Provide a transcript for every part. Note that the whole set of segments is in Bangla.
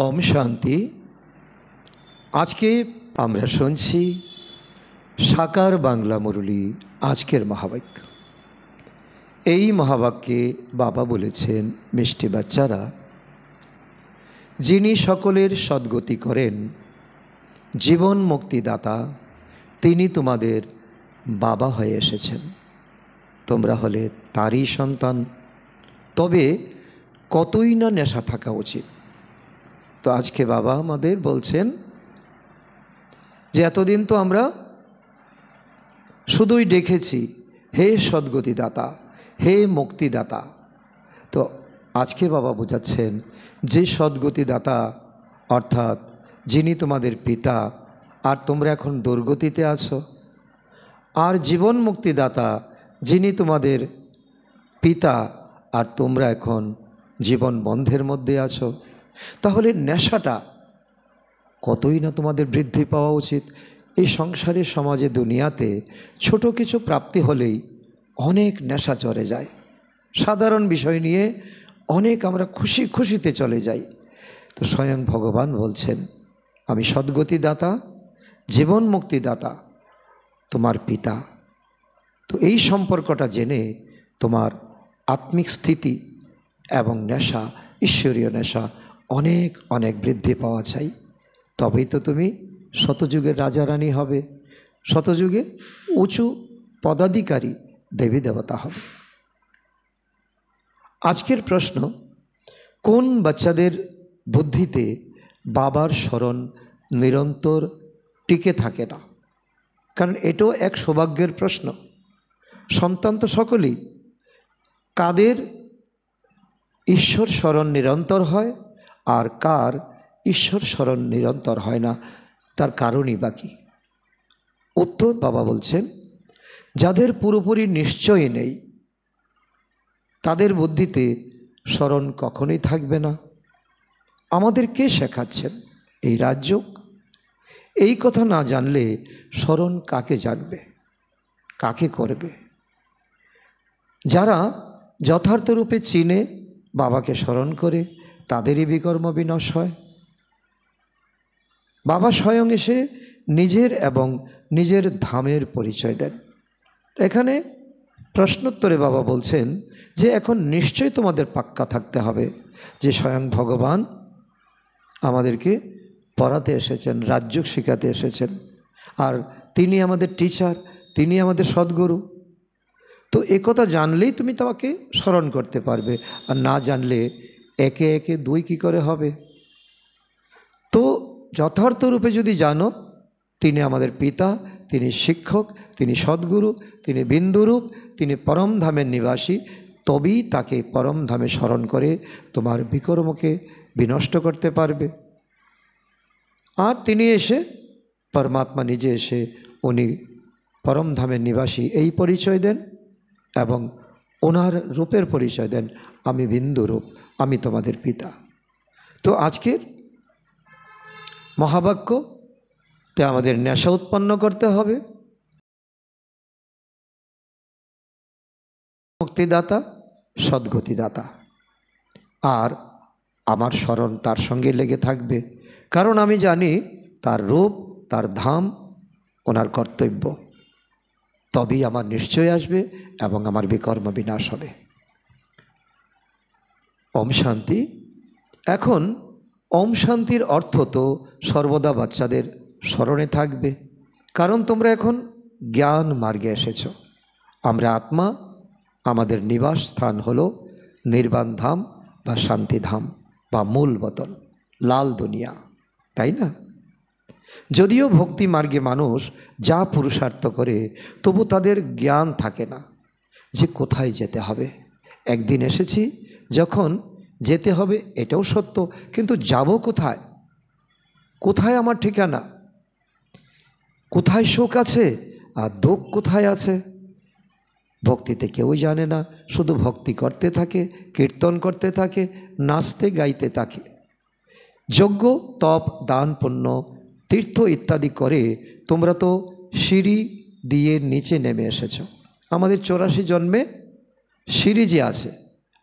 ওম শান্তি। আজকে আমরা শুনছি সাকার বাংলা মুরলী আজকের মহাবাক্য। এই মহাবাক্যে বাবা বলেছেন, মিষ্টি বাচ্চারা, যিনি সকলের সদ্গতি করেন, জীবন মুক্তিদাতা, তিনি তোমাদের বাবা হয়ে এসেছেন। তোমরা হলে তারই সন্তান। তবে কতই না নেশা থাকা উচিত। তো আজকে বাবা আমাদের বলছেন যে এতদিন তো আমরা শুধুই ডেকেছি, হে সদ্গতিদাতা, হে মুক্তিদাতা। তো আজকে বাবা বোঝাচ্ছেন যে সদ্গতিদাতা অর্থাৎ যিনি তোমাদের পিতা, আর তোমরা এখন দুর্গতিতে আছো, আর জীবন মুক্তিদাতা যিনি তোমাদের পিতা, আর তোমরা এখন জীবন বন্ধের মধ্যে আছো। তাহলে নেশাটা কতই না তোমাদের বৃদ্ধি পাওয়া উচিত। এই সংসারের সমাজে দুনিয়াতে ছোট কিছু প্রাপ্তি হলেই অনেক নেশা চড়ে যায়। সাধারণ বিষয় নিয়ে অনেক আমরা খুশিতে চলে যাই। তো স্বয়ং ভগবান বলছেন, আমি সদ্গতিদাতা, জীবন মুক্তিদাতা, তোমার পিতা। তো এই সম্পর্কটা জেনে তোমার আত্মিক স্থিতি এবং নেশা, ঈশ্বরীয় নেশা অনেক অনেক বৃদ্ধি পাওয়া চাই। তবেই তো তুমি শতযুগের রাজা রানী হবে, শতযুগে উঁচু পদাধিকারী দেবী দেবতা হবে। আজকের প্রশ্ন, কোন বাচ্চাদের বুদ্ধিতে বাবার স্মরণ নিরন্তর টিকে থাকে না? কারণ এটাও এক সৌভাগ্যের প্রশ্ন। সন্তান তো সকলেই, কাদের ঈশ্বর স্মরণ নিরন্তর হয় আর কার ঈশ্বর স্মরণ নিরন্তর হয় না, তার কারণই বাকি। উত্তর বাবা বলছেন, যাদের পুরোপুরি নিশ্চয় নেই তাদের বুদ্ধিতে স্মরণ কখনোই থাকবে না। আমাদের কে শেখাচ্ছেন? এই রাজযোগ। এই কথা না জানলে স্মরণ কাকে জানবে, কাকে করবে? যারা যথার্থরূপে চিনে বাবাকে স্মরণ করে, তাদেরই বিকর্ম বিনাশ হয়। বাবা স্বয়ং এসে নিজের এবং নিজের ধামের পরিচয় দেন। এখানে প্রশ্নোত্তরে বাবা বলছেন যে এখন নিশ্চয়ই তোমাদের পাক্কা থাকতে হবে যে স্বয়ং ভগবান আমাদেরকে পড়াতে এসেছেন, রাজযোগ শেখাতে এসেছেন, আর তিনি আমাদের টিচার, তিনি আমাদের সদ্গুরু। তো একথা জানলেই তুমি তাকে স্মরণ করতে পারবে, আর না জানলে একে একে দুই কি করে হবে? তো যথার্থরূপে যদি জানো তিনি আমাদের পিতা, তিনি শিক্ষক, তিনি সদ্গুরু, তিনি বিন্দুরূপ, তিনি পরমধামের নিবাসী, তবেই তাকে পরমধামে স্মরণ করে তোমার বিকর্মকে বিনষ্ট করতে পারবে। আর তিনি এসে, পরমাত্মা নিজে এসে, উনি পরমধামের নিবাসী এই পরিচয় দেন এবং ওনার রূপের পরিচয় দেন, আমি বিন্দুরূপ, আমি তোমাদের পিতা। তো আজকের মহাবাক্যতে আমাদের নেশা উৎপন্ন করতে হবে। মুক্তিদাতা, সদ্গতিদাতা, আর আমার স্মরণ তার সঙ্গে লেগে থাকবে, কারণ আমি জানি তার রূপ, তার ধাম, ওনার কর্তব্য। তবেই আমার নিশ্চয় আসবে এবং আমার বিকর্ম বিনাশ হবে। ওম শান্তি। এখন ওম শান্তির অর্থ তো সর্বদা বাচ্চাদের স্মরণে থাকবে, কারণ তোমরা এখন জ্ঞান মার্গে এসেছ। আমরা আত্মা, আমাদের নিবাস স্থান হলো নির্বাণ ধাম বা শান্তিধাম বা মূল বতন, লাল দুনিয়া, তাই না? যদিও ভক্তি মার্গে মানুষ যা পুরুষার্থ করে, তবু তাদের জ্ঞান থাকে না যে কোথায় যেতে হবে। একদিন এসেছি যখন যেতে হবে এটাও সত্য, কিন্তু যাব কোথায়? কোথায় আমার ঠিকানা? কোথায় সুখ আছে আর দুঃখ কোথায় আছে? ভক্তিতে কেউই জানে না, শুধু ভক্তি করতে থাকে, কীর্তন করতে থাকে, নাচতে গাইতে থাকে। যজ্ঞ, তপ, দান, পুণ্য, তীর্থ ইত্যাদি করে তোমরা তো সিঁড়ি দিয়ে নিচে নেমে এসেছ। আমাদের 84 জন্মে সিঁড়ি যে আছে,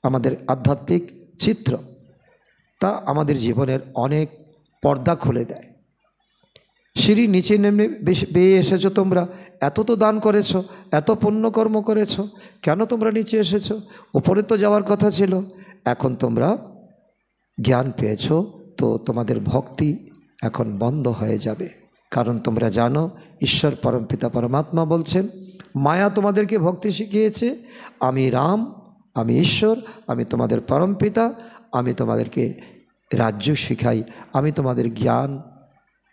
আমাদের আধ্যাত্মিক চিত্র, তা আমাদের জীবনের অনেক পর্দা খুলে দেয়। সিঁড়ি নিচে নেমে বেয়ে এসেছো তোমরা, এত তো দান করেছো, এত পুণ্যকর্ম করেছো, কেন তোমরা নিচে এসেছো? উপরে তো যাওয়ার কথা ছিল। এখন তোমরা জ্ঞান পেয়েছো, তো তোমাদের ভক্তি এখন বন্ধ হয়ে যাবে। কারণ তোমরা জানো ঈশ্বর পরমপিতা পরমাত্মা বলছেন, মায়া তোমাদেরকে ভক্তি শিখিয়েছে, আমি রাম, আমি ঈশ্বর, আমি তোমাদের পরমপিতা, আমি তোমাদেরকে রাজ্য শিখাই, আমি তোমাদের জ্ঞান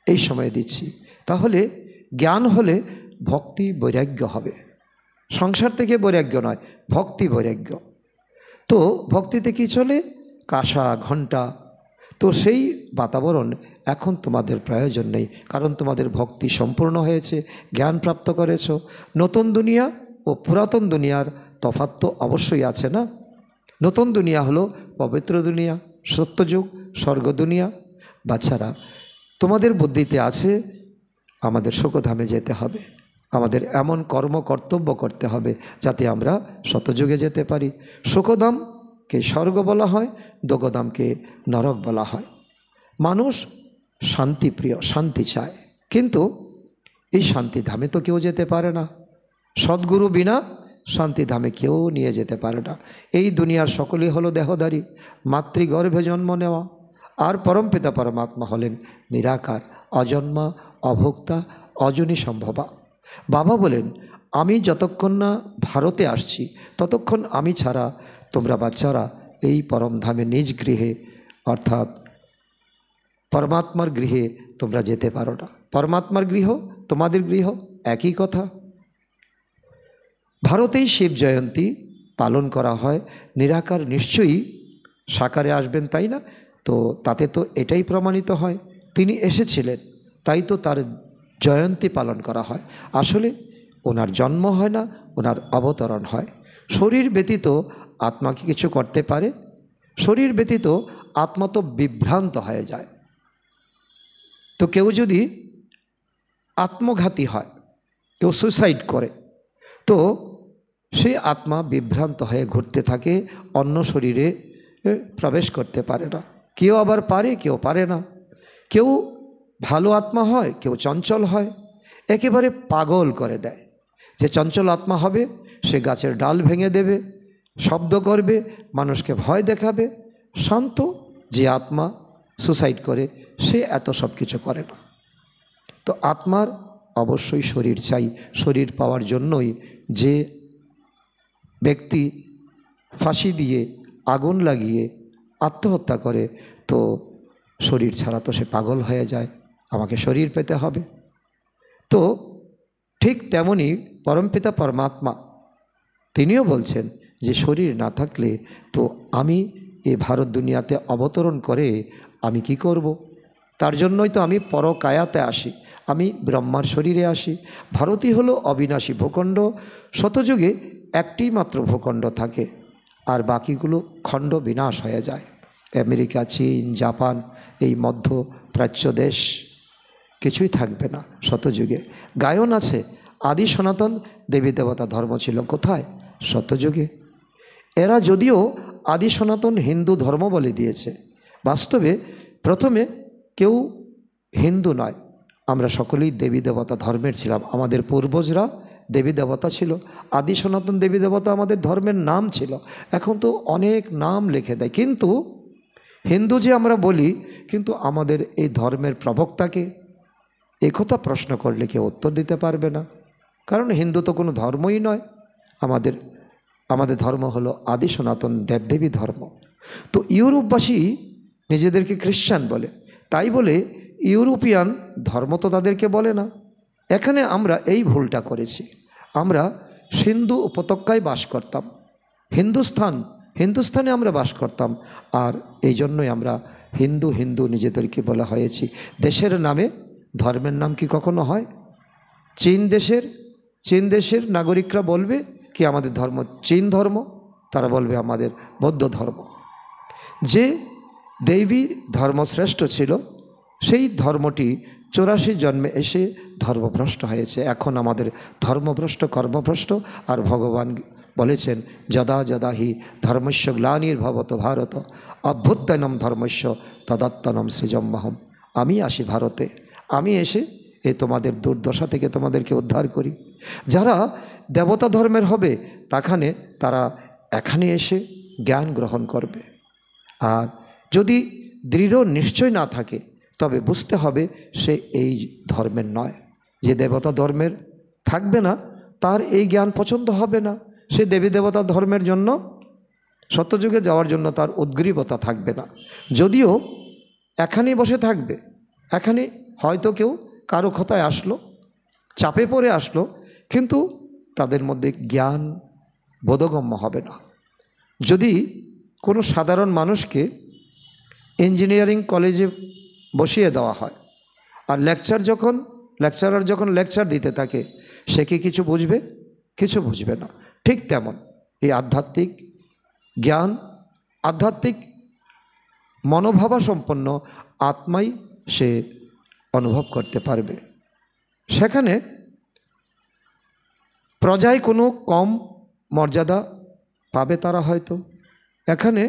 এই সময় দিচ্ছি। তাহলে জ্ঞান হলে ভক্তি বৈরাগ্য হবে। সংসার থেকে বৈরাগ্য নয়, ভক্তি বৈরাগ্য। তো ভক্তিতে কি চলে? কাঁসা ঘণ্টা। তো সেই বাতাবরণ এখন তোমাদের প্রয়োজন নেই, কারণ তোমাদের ভক্তি সম্পূর্ণ হয়েছে, জ্ঞান প্রাপ্ত করেছ। নতুন দুনিয়া ও পুরাতন দুনিয়ার তফাৎ তো অবশ্যই আছে না? নতুন দুনিয়া হলো পবিত্র দুনিয়া, সত্যযুগ, স্বর্গ দুনিয়া। বাচ্চারা, তোমাদের বুদ্ধিতে আছে আমাদের শোকধামে যেতে হবে, আমাদের এমন কর্ম কর্তব্য করতে হবে যাতে আমরা সত্যযুগে যেতে পারি। শোকধামকে স্বর্গ বলা হয়, দোগধামকে নরক বলা হয়। মানুষ শান্তিপ্রিয়, শান্তি চায়, কিন্তু এই শান্তিধামে তো কেউ যেতে পারে না। সদ্গুরু বিনা শান্তিধামে কেউ নিয়ে যেতে পারে না। এই দুনিয়ার সকলেই হলো দেহধারী, মাতৃগর্ভে জন্ম নেওয়া। আর পরমপিতা পরমাত্মা হলেন নিরাকার, অজন্মা, অভোক্তা, অজনী সম্ভবা। বাবা বলেন, আমি যতক্ষণ না ভারতে আসছি ততক্ষণ আমি ছাড়া তোমরা বাচ্চারা এই পরমধামে নিজ গৃহে অর্থাৎ পরমাত্মার গৃহে তোমরা যেতে পারো না। পরমাত্মার গৃহ, তোমাদের গৃহ একই কথা। ভারতেই শিব জয়ন্তী পালন করা হয়। নিরাকার নিশ্চয়ই সাকারে আসবেন, তাই না? তো তাতে তো এটাই প্রমাণিত হয় তিনি এসেছিলেন, তাই তো তার জয়ন্তী পালন করা হয়। আসলে ওনার জন্ম হয় না, ওনার অবতরণ হয়। শরীর ব্যতীত আত্মা কি কিছু করতে পারে? শরীর ব্যতীত আত্মা তো বিভ্রান্ত হয়ে যায়। তো কেউ যদি আত্মঘাতী হয়, কেউ সুসাইড করে, তো সেই আত্মা বিভ্রান্ত হয়ে ঘুরতে থাকে, অন্য শরীরে প্রবেশ করতে পারে না। কেউ আবার পারে, কেউ পারে না। কেউ ভালো আত্মা হয়, কেউ চঞ্চল হয়। একেবারে পাগল করে দেয়। যে চঞ্চল আত্মা হবে সে গাছের ডাল ভেঙে দেবে, শব্দ করবে, মানুষকে ভয় দেখাবে। শান্ত যে আত্মা সুসাইড করে সে এত সব কিছু করে না। তো আত্মার অবশ্যই শরীর চাই। শরীর পাওয়ার জন্যই যে ব্যক্তি ফাঁসি দিয়ে, আগুন লাগিয়ে আত্মহত্যা করে, তো শরীর ছাড়া তো সে পাগল হয়ে যায়, আমাকে শরীর পেতে হবে। তো ঠিক তেমনি পরমপিতা পরমাত্মা তিনিও বলছেন যে শরীর না থাকলে তো আমি এই ভারত দুনিয়াতে অবতরণ করে আমি কি করব? তার জন্যই তো আমি পরকায়াতে আসি, আমি ব্রহ্মার শরীরে আসি। ভারতই হলো অবিনাশী ভূখণ্ড। শতযুগে একটি মাত্র ভূখণ্ড থাকে, আর বাকিগুলো খণ্ড বিনাশ হয়ে যায়। আমেরিকা, চীন, জাপান, এই মধ্য প্রাচ্য দেশ কিছুই থাকবে না শতযুগে। গায়ন আছে, আদি সনাতন দেবী দেবতা ধর্ম ছিল কোথায়? শতযুগে। এরা যদিও আদি সনাতন হিন্দু ধর্ম বলে দিয়েছে, বাস্তবে প্রথমে কেউ হিন্দু নয়, আমরা সকলেই দেবী দেবতা ধর্মের ছিলাম। আমাদের পূর্বজরা দেবী দেবতা ছিল। আদি সনাতন দেবী দেবতা আমাদের ধর্মের নাম ছিল। এখন তো অনেক নাম লিখে দেয়, কিন্তু হিন্দু যে আমরা বলি, কিন্তু আমাদের এই ধর্মের প্রবক্তাকে একথা প্রশ্ন করলে কেউ উত্তর দিতে পারবে না। কারণ হিন্দু তো কোনো ধর্মই নয়। আমাদের ধর্ম হলো আদি সনাতন দেবদেবী ধর্ম। তো ইউরোপবাসী নিজেদেরকে খ্রিস্টান বলে, তাই বলে ইউরোপিয়ান ধর্ম তো তাদেরকে বলে না। এখানে আমরা এই ভুলটা করেছি। আমরা সিন্ধু উপত্যকায় বাস করতাম, হিন্দুস্থানে আমরা বাস করতাম, আর এই জন্যই আমরা হিন্দু হিন্দু নিজেদেরকে বলা হয়েছি। দেশের নামে ধর্মের নাম কি কখনো হয়? চীন দেশের নাগরিকরা বলবে কি আমাদের ধর্ম চীন ধর্ম, তারা বলবে আমাদের বৌদ্ধ ধর্ম। যে দেবী ধর্ম শ্রেষ্ঠ ছিল সেই ধর্মটি 84 জন্মে এসে ধর্মভ্রষ্ট হয়েছে। এখন আমাদের ধর্মভ্রষ্ট, কর্মভ্রষ্ট, আর ভগবান বলেছেন, যদা যদা হি ধর্মস্য গ্লানির্ভবত ভারত অভ্যুত্থানম ধর্মস্য তদাত্তনম সৃজম্মহম। আমি আসি ভারতে, আমি এসে তোমাদের দুর্দশা থেকে তোমাদেরকে উদ্ধার করি। যারা দেবতা ধর্মের হবে তারা এখানে এসে জ্ঞান গ্রহণ করবে। আর যদি দৃঢ় নিশ্চয় না থাকে তবে বুঝতে হবে সে এই ধর্মের নয়। যে দেবতা ধর্মের থাকবে না তার এই জ্ঞান পছন্দ হবে না। সে দেবী দেবতা ধর্মের জন্য, সত্যযুগে যাওয়ার জন্য তার উদ্গ্রীবতা থাকবে না। যদিও এখানেই বসে থাকবে, এখানে হয়তো কেউ কারো কথায় আসলো, চাপে পড়ে আসলো, কিন্তু তাদের মধ্যে জ্ঞান বোধগম্য হবে না। যদি কোনো সাধারণ মানুষকে ইঞ্জিনিয়ারিং কলেজে বসিয়ে দেওয়া হয় আর লেকচারার যখন লেকচার দিতে থাকে, সে কি কিছু বুঝবে? কিছু বুঝবে না। ঠিক তেমন এই আধ্যাত্মিক জ্ঞান, আধ্যাত্মিক মনোভাবা সম্পন্ন আত্মাই সে অনুভব করতে পারবে। সেখানে প্রজায় কোনো কম মর্যাদা পাবে তারা হয়তো। এখানে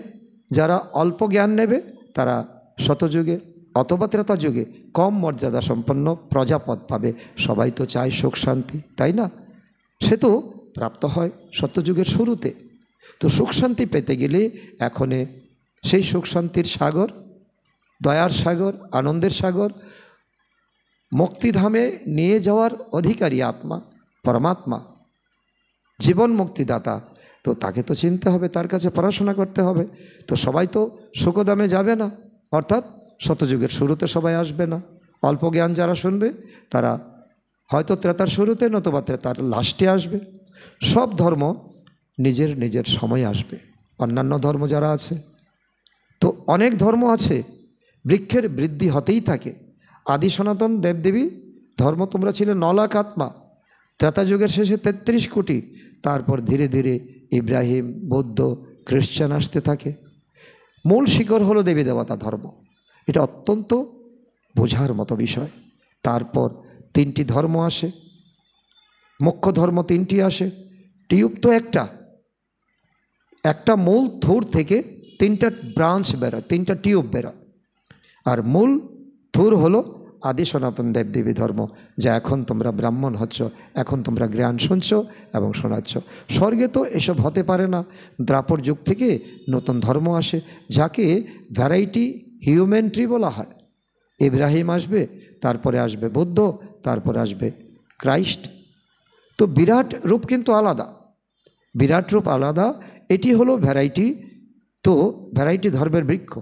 যারা অল্প জ্ঞান নেবে তারা শতযুগে অথবা ত্রেতা যুগে কম মর্যাদা সম্পন্ন প্রজাপদ পাবে। সবাই তো চায় সুখ শান্তি, তাই না? সে তো প্রাপ্ত হয় সত্যযুগের শুরুতে। তো সুখ শান্তি পেতে গেলে এখনে সেই সুখ শান্তির সাগর, দয়ার সাগর, আনন্দের সাগর, মুক্তিধামে নিয়ে যাওয়ার অধিকারী আত্মা পরমাত্মা, জীবন মুক্তিদাতা, তো তাকে তো চিনতে হবে, তার কাছে পড়াশোনা করতে হবে। তো সবাই তো সুখধামে যাবে না, অর্থাৎ শতযুগের শুরুতে সবাই আসবে না। অল্প জ্ঞান যারা শুনবে তারা হয়তো ত্রেতার শুরুতে নতুবা ত্রেতার লাস্টে আসবে। সব ধর্ম নিজের নিজের সময় আসবে। অন্যান্য ধর্ম যারা আছে, তো অনেক ধর্ম আছে, বৃক্ষের বৃদ্ধি হতেই থাকে। আদি সনাতন দেবদেবী ধর্ম তোমরা ছিলে 9 লাখ আত্মা, ত্রেতা যুগের শেষে 33 কোটি, তারপর ধীরে ধীরে ইব্রাহিম, বৌদ্ধ, খ্রিস্টান আসতে থাকে। মূল শিকড় হলো দেবী দেবতা ধর্ম। এটা অত্যন্ত বোঝার মতো বিষয়। তারপর 3টি ধর্ম আসে, মুখ্য ধর্ম 3টি আসে। টিউব তো একটা মূল থুর থেকে 3টা ব্রাঞ্চ বেরোয়, 3টা টিউব বেরোয়। আর মূল থুর হলো আদি সনাতন দেবদেবী ধর্ম, যা এখন তোমরা ব্রাহ্মণ হচ্ছ, এখন তোমরা জ্ঞান শুনছ এবং শোনাচ্ছ। স্বর্গে তো এসব হতে পারে না। দ্রাপর যুগ থেকে নতুন ধর্ম আসে, যাকে ভ্যারাইটি হিউম্যান ট্রি বলা হয়। ইব্রাহিম আসবে, তারপরে আসবে বুদ্ধ, তারপরে আসবে ক্রাইস্ট। তো বিরাট রূপ কিন্তু আলাদা, বিরাট রূপ আলাদা। এটি হলো ভ্যারাইটি। তো ভ্যারাইটি ধর্মের বৃক্ষ,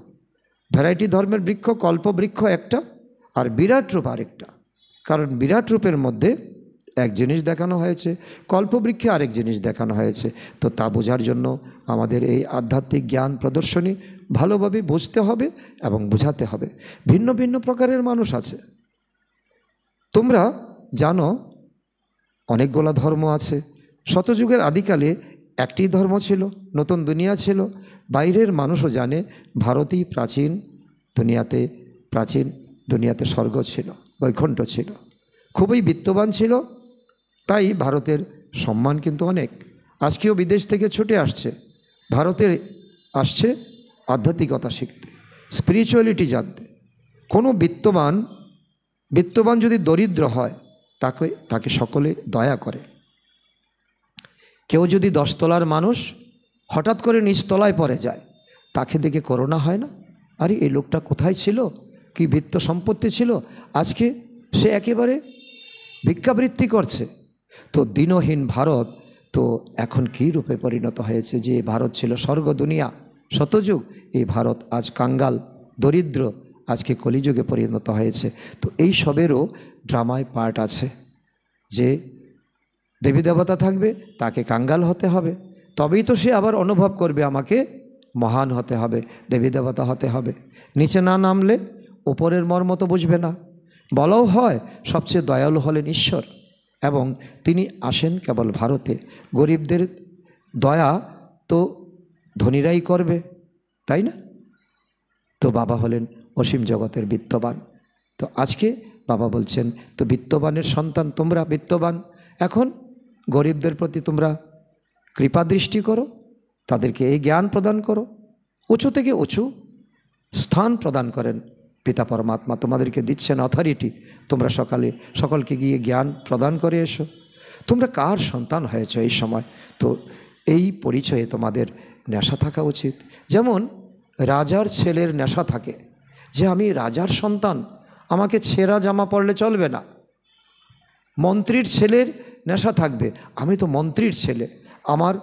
ভ্যারাইটি ধর্মের বৃক্ষ, কল্প বৃক্ষ একটা, আর বিরাট রূপ আরেকটা। কারণ বিরাট রূপের মধ্যে এক জিনিস দেখানো হয়েছে, কল্পবৃক্ষে আরেক জিনিস দেখানো হয়েছে। তো তা বোঝার জন্য আমাদের এই আধ্যাত্মিক জ্ঞান প্রদর্শনী ভালোভাবে বুঝতে হবে এবং বোঝাতে হবে। ভিন্ন ভিন্ন প্রকারের মানুষ আছে। তোমরা জানো অনেকগুলো ধর্ম আছে। শতযুগের আদিকালে একটি ধর্ম ছিল, নতুন দুনিয়া ছিল। বাইরের মানুষও জানে ভারতই প্রাচীন দুনিয়াতে স্বর্গ ছিল, বৈকুণ্ঠ ছিল। খুবই বিত্তবান ছিল, তাই ভারতের সম্মান কিন্তু অনেক। আজকেও বিদেশ থেকে ছুটে আসছে, ভারতে আসছে আধ্যাত্মিকতা শিখতে, স্পিরিচুয়ালিটি জানতে। কোনো বিত্তবান যদি দরিদ্র হয় তাকে সকলে দয়া করে। কেউ যদি 10 তলার মানুষ হঠাৎ করে নিচ তলায় পড়ে যায়, তাকে দেখে করুণা হয় না? আরে এই লোকটা কোথায় ছিল, কি বিত্ত সম্পত্তি ছিল, আজকে সে একেবারে ভিক্ষাবৃত্তি করছে। তো দিনহীন ভারত তো এখন কী রূপে পরিণত হয়েছে, যে ভারত ছিল স্বর্গ দুনিয়া শতযুগ, এই ভারত আজ কাঙ্গাল দরিদ্র, আজকে কলিযুগে পরিণত হয়েছে। তো এই সবেরও ড্রামায় পার্ট আছে, যে দেবী দেবতা থাকবে তাকে কাঙ্গাল হতে হবে, তবেই তো সে আবার অনুভব করবে আমাকে মহান হতে হবে, দেবী দেবতা হতে হবে। নিচে না নামলে উপরের মর্ম তো বুঝবে না। বলাও হয় সবচেয়ে দয়ালু হলেন ঈশ্বর, এবং তিনি আসেন কেবল ভারতে। গরিবদের দয়া তো ধনীরাই করবে, তাই না? তো বাবা হলেন অসীম জগতের বিত্তবান। তো আজকে বাবা বলছেন, তো বিত্তবানের সন্তান তোমরা, বিত্তবান, এখন গরিবদের প্রতি তোমরা কৃপা দৃষ্টি করো, তাদেরকে এই জ্ঞান প্রদান করো। উঁচু থেকে উঁচু স্থান প্রদান করেন পিতা পরমাত্মা, তোমাদেরকে দিচ্ছেন অথরিটি। তোমরা সকলকে গিয়ে জ্ঞান প্রদান করে এসো। তোমরা কার সন্তান হয়েছ এই সময়, তো এই পরিচয়ে তোমাদের নেশা থাকা উচিত। যেমন রাজার ছেলের নেশা থাকে যে আমি রাজার সন্তান, আমাকে ছেঁড়া জামা পরলে চলবে না। মন্ত্রীর ছেলের নেশা থাকবে, আমি তো মন্ত্রীর ছেলে, আমার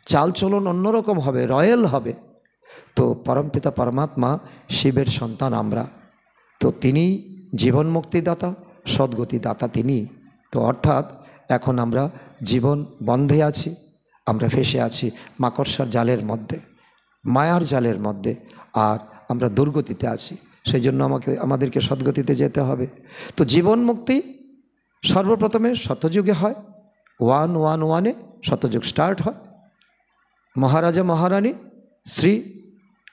চালচলন অন্যরকম হবে, রয়্যাল হবে। তো পরমপিতা পরমাত্মা শিবের সন্তান আমরা, তো তিনি জীবন মুক্তিদাতা, সদ্গতিদাতা তিনি। তো অর্থাৎ এখন আমরা জীবন বন্ধে আছি, আমরা ফেসে আছি মাকড়সার জালের মধ্যে, মায়ার জালের মধ্যে, আর আমরা দুর্গতিতে আছি। সেই জন্য আমাদেরকে সদ্গতিতে যেতে হবে। তো জীবন মুক্তি সর্বপ্রথমে সত্যযুগে হয়, 111-এ সত্যযুগ স্টার্ট হয়। মহারাজা মহারানী শ্রী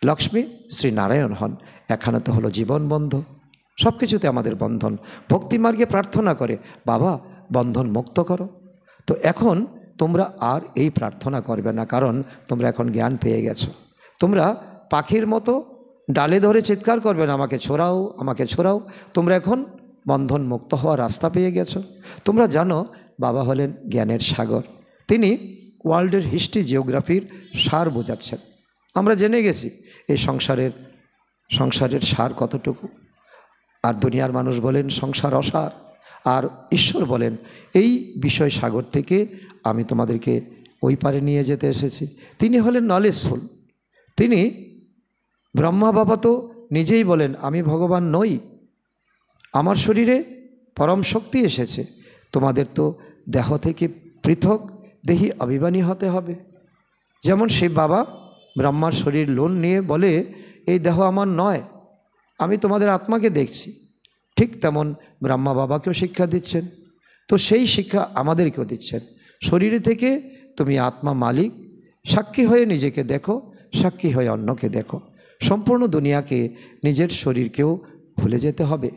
লক্ষ্মী শ্রী নারায়ণ হন। এখানে তো হলো জীবন বন্ধ, সব কিছুতে আমাদের বন্ধন। ভক্তিমার্গে প্রার্থনা করে বাবা বন্ধন মুক্ত করো। তো এখন তোমরা আর এই প্রার্থনা করবে না, কারণ তোমরা এখন জ্ঞান পেয়ে গেছো। তোমরা পাখির মতো ডালে ধরে চিৎকার করবে না আমাকে ছোড়াও, আমাকে ছোড়াও। তোমরা এখন বন্ধন মুক্ত হওয়ার রাস্তা পেয়ে গেছো। তোমরা জানো বাবা হলেন জ্ঞানের সাগর, তিনি ওয়ার্ল্ডের হিস্ট্রি জিওগ্রাফির সার বোঝাচ্ছেন। আমরা জেনে গেছি এই সংসারের সার কতটুকু, আর দুনিয়ার মানুষ বলেন সংসার অসার, আর ঈশ্বর বলেন এই বিষয় সাগর থেকে আমি তোমাদেরকে ওই পারে নিয়ে যেতে এসেছি। তিনি হলেন নলেজফুল। তিনি ব্রহ্মা বাবা তো নিজেই বলেন আমি ভগবান নই, আমার শরীরে পরম শক্তি এসেছে, তোমাদের তো দেহ থেকে পৃথক দেহি অভিমানী হতে হবে। যেমন শিব বাবা ব্রহ্মার শরীর লোন নিয়ে বলে এই দেহ আমার নয়, আমি তোমাদের আত্মাকে দেখছি, ঠিক তেমন ব্রহ্মা বাবাকেও শিক্ষা দিচ্ছেন। তো সেই শিক্ষা আমাদেরকেও দিচ্ছেন, শরীরে থেকে তুমি আত্মা মালিক, সাক্ষী হয়ে নিজেকে দেখো, সাক্ষী হয়ে অন্যকে দেখো। সম্পূর্ণ দুনিয়াকে, নিজের শরীরকেও ভুলে যেতে হবে।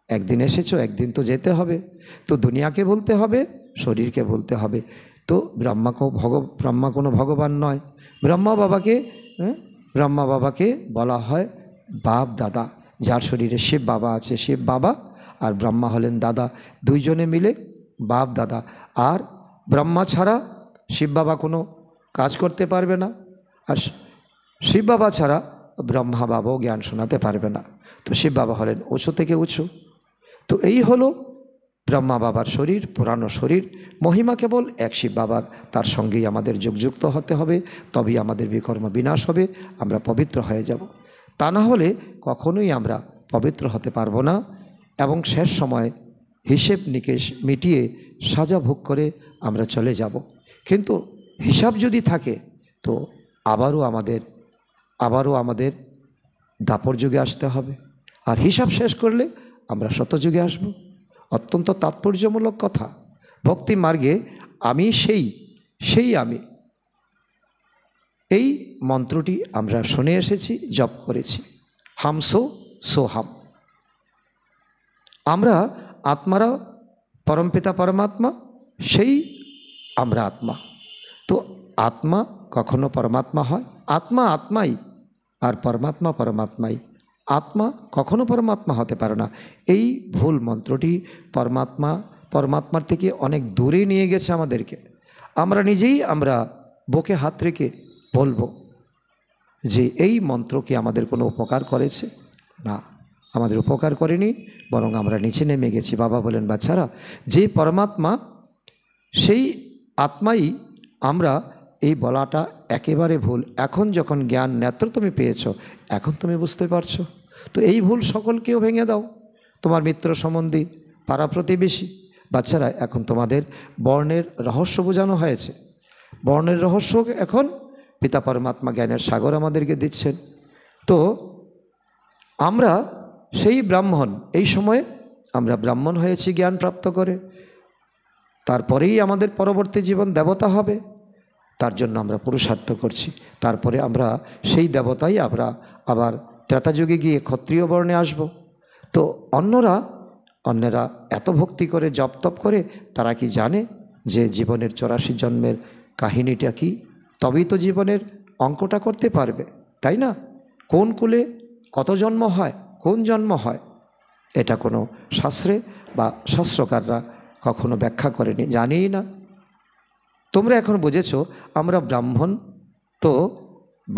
একদিন এসেছো, একদিন তো যেতে হবে। তো দুনিয়াকে বলতে হবে, শরীরকে বলতে হবে। তো ব্রহ্মা কোনো ভগবান নয়। ব্রহ্মা বাবাকে বলা হয় বাপ দাদা। যার শরীরে শিব বাবা আছে, শিব বাবা, আর ব্রহ্মা হলেন দাদা, দুইজনে মিলে বাপ দাদা। আর ব্রহ্মা ছাড়া শিব বাবা কোনো কাজ করতে পারবে না, আর শিব বাবা ছাড়া ব্রহ্মা বাবাও জ্ঞান শোনাতে পারবে না। তো শিব বাবা হলেন উঁচু থেকে উঁচু। তো এই হলো ব্রহ্মা বাবার শরীর, পুরানো শরীর। মহিমা কেবল এক শিব বাবার, তার সঙ্গেই আমাদের যুগযুক্ত হতে হবে, তবেই আমাদের বিকর্ম বিনাশ হবে, আমরা পবিত্র হয়ে যাব। তা না হলে কখনোই আমরা পবিত্র হতে পারবো না, এবং শেষ সময় হিসেব নিকেশ মিটিয়ে সাজা ভোগ করে আমরা চলে যাব। কিন্তু হিসাব যদি থাকে তো আবারও আমাদের দাপর যুগে আসতে হবে, আর হিসাব শেষ করলে আমরা শতযুগে আসব। অত্যন্ত তাৎপর্যমূলক কথা। ভক্তি মার্গে আমি সেই আমি, এই মন্ত্রটি আমরা শুনে এসেছি, জপ করেছি, হাম সো হাম। আমরা আত্মারা পরমপিতা পরমাত্মা, সেই আমরা আত্মা। তো আত্মা কখনো পরমাত্মা হয়, আত্মা আত্মাই, আর পরমাত্মা পরমাত্মাই। আত্মা কখনো পরমাত্মা হতে পারে না। এই ভুল মন্ত্রটি পরমাত্মার থেকে অনেক দূরে নিয়ে গেছে আমাদেরকে। আমরা বুকে হাত রেখে বলবো যে এই মন্ত্র কি আমাদের কোনো উপকার করেছে? না, আমাদের উপকার করেনি, বরং আমরা নিচে নেমে গেছি। বাবা বলেন বাচ্চারা, যে পরমাত্মা সেই আত্মাই আমরা, এই বলাটা একেবারে ভুল। এখন যখন জ্ঞান নেত্র তুমি পেয়েছো, এখন তুমি বুঝতে পারছো। তো এই ভুল সকলকেও ভেঙে দাও, তোমার মিত্র সম্বন্ধী, পাড়া প্রতিবেশী। বাচ্চারা, এখন তোমাদের বর্ণের রহস্য বোঝানো হয়েছে। বর্ণের রহস্য এখন পিতা পরমাত্মা জ্ঞানের সাগর আমাদেরকে দিচ্ছেন। তো আমরা সেই ব্রাহ্মণ, এই সময়ে আমরা ব্রাহ্মণ হয়েছি জ্ঞান প্রাপ্ত করে, তারপরেই আমাদের পরবর্তী জীবন দেবতা হবে। তার জন্য আমরা পুরুষার্থ করছি। তারপরে আমরা সেই দেবতাই আমরা আবার ত্রেতাযুগে গিয়ে ক্ষত্রিয় বর্ণে আসব। তো অন্যেরা এত ভক্তি করে জপ তপ করে, তারা কি জানে যে জীবনের 84 জন্মের কাহিনীটা কি, তবেই তো জীবনের অঙ্কটা করতে পারবে, তাই না? কোন কুলে কত জন্ম হয়, কোন জন্ম হয়, এটা কোনো শাস্ত্রে বা শাস্ত্রকাররা কখনো ব্যাখ্যা করেনি, জানিই না। তোমরা এখন বুঝেছো আমরা ব্রাহ্মণ, তো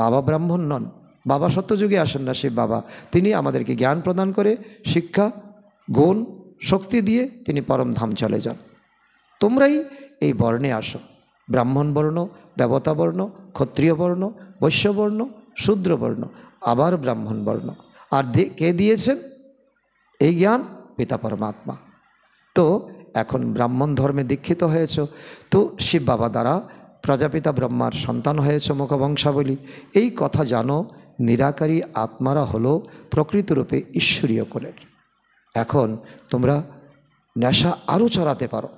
বাবা ব্রাহ্মণ নন, বাবা সত্যযুগে আসেন না, সেই বাবা তিনি আমাদেরকে জ্ঞান প্রদান করে শিক্ষা গুণ শক্তি দিয়ে তিনি পরম ধাম চলে যান। তোমরাই এই বর্ণে আসো, ব্রাহ্মণ বর্ণ, দেবতা বর্ণ, ক্ষত্রিয় বর্ণ, বৈশ্য বর্ণ, শূদ্র বর্ণ, আবার ব্রাহ্মণ বর্ণ। আর কে দিয়েছেন এই জ্ঞান? পিতা পরমাত্মা। তো এখন ব্রাহ্মণ ধর্মে দীক্ষিত হয়েছ, তো শিব বাবা দ্বারা প্রজাপিতা ব্রহ্মার সন্তান হয়েছ, মুখবংশাবলী। এই কথা জানো, নিরাকারী আত্মারা হলো প্রকৃতরূপে ঈশ্বরীয় কুলের। এখন তোমরা নেশা আরও চড়াতে পারো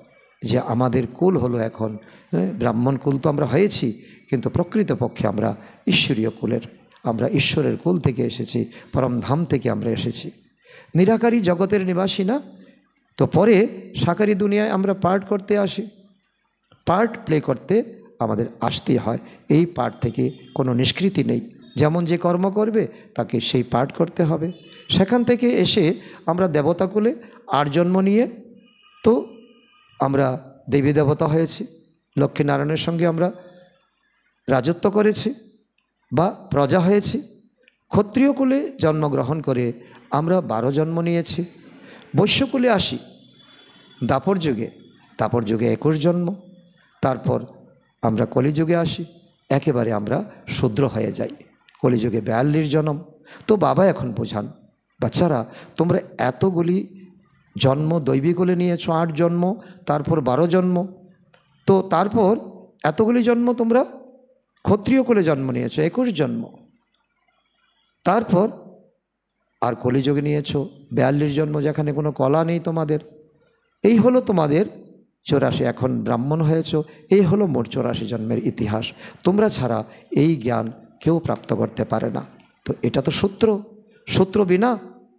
যে আমাদের কুল হলো এখন ব্রাহ্মণ কুল, তো আমরা হয়েছি, কিন্তু প্রকৃতপক্ষে আমরা ঈশ্বরীয় কুলের, আমরা ঈশ্বরের কুল থেকে এসেছি, পরম ধাম থেকে আমরা এসেছি, নিরাকারী জগতের নিবাসী না। তো পরে সাকারি দুনিয়ায় আমরা পার্ট করতে আসি, পার্ট প্লে করতে আমাদের আসতেই হয়। এই পার্ট থেকে কোনো নিষ্কৃতি নেই, যেমন যে কর্ম করবে তাকে সেই পার্ট করতে হবে। সেখান থেকে এসে আমরা দেবতাকুলে 8 জন্ম নিয়ে তো আমরা দেবী দেবতা হয়েছি, লক্ষ্মীনারায়ণের সঙ্গে আমরা রাজত্ব করেছি বা প্রজা হয়েছি। ক্ষত্রিয় কুলে জন্মগ্রহণ করে আমরা 12 জন্ম নিয়েছি। বৈশ্যকুলে আসি দাপর যুগে, দাপর যুগে 21 জন্ম। তারপর আমরা কলিযুগে আসি, একেবারে আমরা শূদ্র হয়ে যাই, কলিযুগে 42 জন্ম। তো বাবা এখন বোঝান, বাচ্চারা তোমরা এতগুলি জন্ম দৈবিক কুলে নিয়েছো, 8 জন্ম, তারপর 12 জন্ম, তো তারপর এতগুলি জন্ম তোমরা ক্ষত্রিয় কুলে জন্ম নিয়েছো 21 জন্ম, তারপর আর কলিযুগে নিয়েছো 42 জন্ম, যেখানে কোনো কলা নেই তোমাদের। এই হলো তোমাদের 84, এখন ব্রাহ্মণ হয়েছ, এই হলো মোট 84 জন্মের ইতিহাস। তোমরা ছাড়া এই জ্ঞান কেউ প্রাপ্ত করতে পারে না। তো এটা তো সূত্র, সূত্র বিনা